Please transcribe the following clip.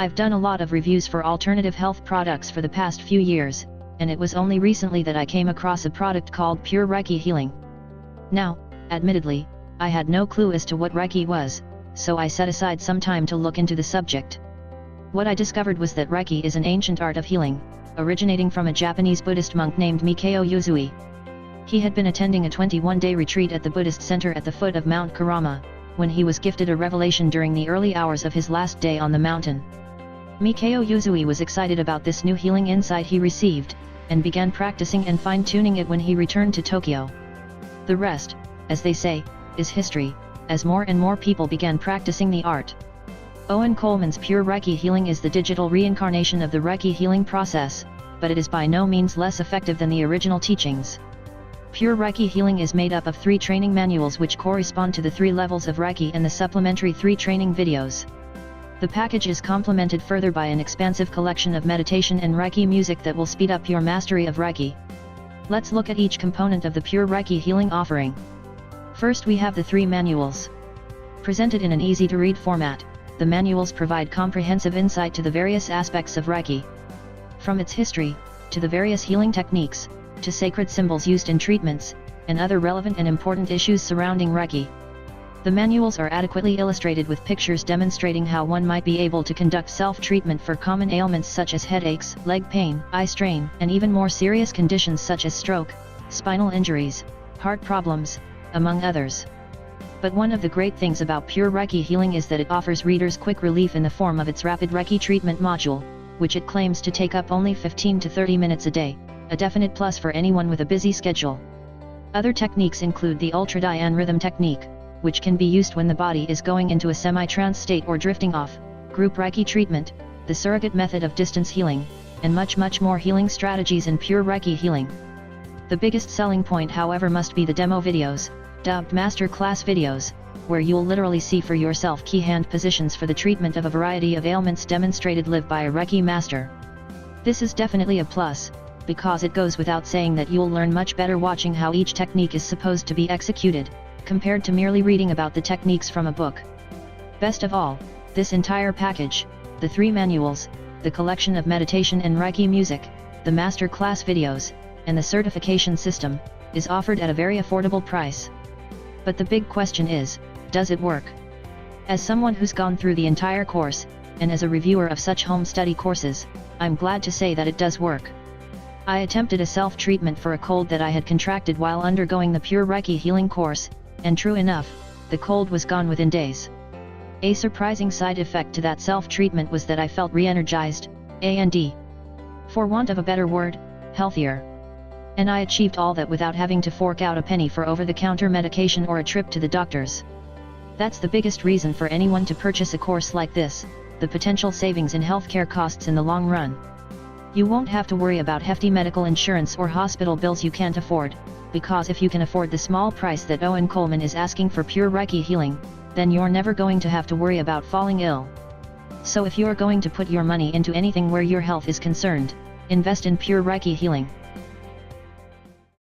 I've done a lot of reviews for alternative health products for the past few years, and it was only recently that I came across a product called Pure Reiki Healing. Now, admittedly, I had no clue as to what Reiki was, so I set aside some time to look into the subject. What I discovered was that Reiki is an ancient art of healing, originating from a Japanese Buddhist monk named Mikao Yuzui. He had been attending a 21-day retreat at the Buddhist center at the foot of Mount Karama, when he was gifted a revelation during the early hours of his last day on the mountain. Mikao Yuzui was excited about this new healing insight he received, and began practicing and fine-tuning it when he returned to Tokyo. The rest, as they say, is history, as more and more people began practicing the art. Owen Coleman's Pure Reiki Healing is the digital reincarnation of the Reiki healing process, but it is by no means less effective than the original teachings. Pure Reiki Healing is made up of 3 training manuals which correspond to the 3 levels of Reiki and the supplementary 3 training videos. The package is complemented further by an expansive collection of meditation and Reiki music that will speed up your mastery of Reiki. Let's look at each component of the Pure Reiki Healing offering. First, we have the 3 manuals. Presented in an easy-to-read format, the manuals provide comprehensive insight to the various aspects of Reiki. From its history, to the various healing techniques, to sacred symbols used in treatments, and other relevant and important issues surrounding Reiki. The manuals are adequately illustrated with pictures demonstrating how one might be able to conduct self-treatment for common ailments such as headaches, leg pain, eye strain, and even more serious conditions such as stroke, spinal injuries, heart problems, among others. But one of the great things about Pure Reiki Healing is that it offers readers quick relief in the form of its Rapid Reiki Treatment module, which it claims to take up only 15 to 30 minutes a day, a definite plus for anyone with a busy schedule. Other techniques include the Ultradian Rhythm technique, which can be used when the body is going into a semi-trance state or drifting off, group Reiki treatment, the surrogate method of distance healing, and much more healing strategies in Pure Reiki Healing. The biggest selling point, however, must be the demo videos, dubbed master class videos, where you'll literally see for yourself key hand positions for the treatment of a variety of ailments demonstrated live by a Reiki master. This is definitely a plus, because it goes without saying that you'll learn much better watching how each technique is supposed to be executed, compared to merely reading about the techniques from a book. Best of all, this entire package, the 3 manuals, the collection of meditation and Reiki music, the master class videos, and the certification system, is offered at a very affordable price. But the big question is, does it work? As someone who's gone through the entire course, and as a reviewer of such home study courses, I'm glad to say that it does work. I attempted a self-treatment for a cold that I had contracted while undergoing the Pure Reiki Healing course, and true enough, the cold was gone within days. A surprising side effect to that self-treatment was that I felt re-energized, and, for want of a better word, healthier. And I achieved all that without having to fork out a penny for over-the-counter medication or a trip to the doctors. That's the biggest reason for anyone to purchase a course like this, the potential savings in healthcare costs in the long run. You won't have to worry about hefty medical insurance or hospital bills you can't afford, because if you can afford the small price that Owen Coleman is asking for Pure Reiki Healing, then you're never going to have to worry about falling ill. So if you're going to put your money into anything where your health is concerned, invest in Pure Reiki Healing.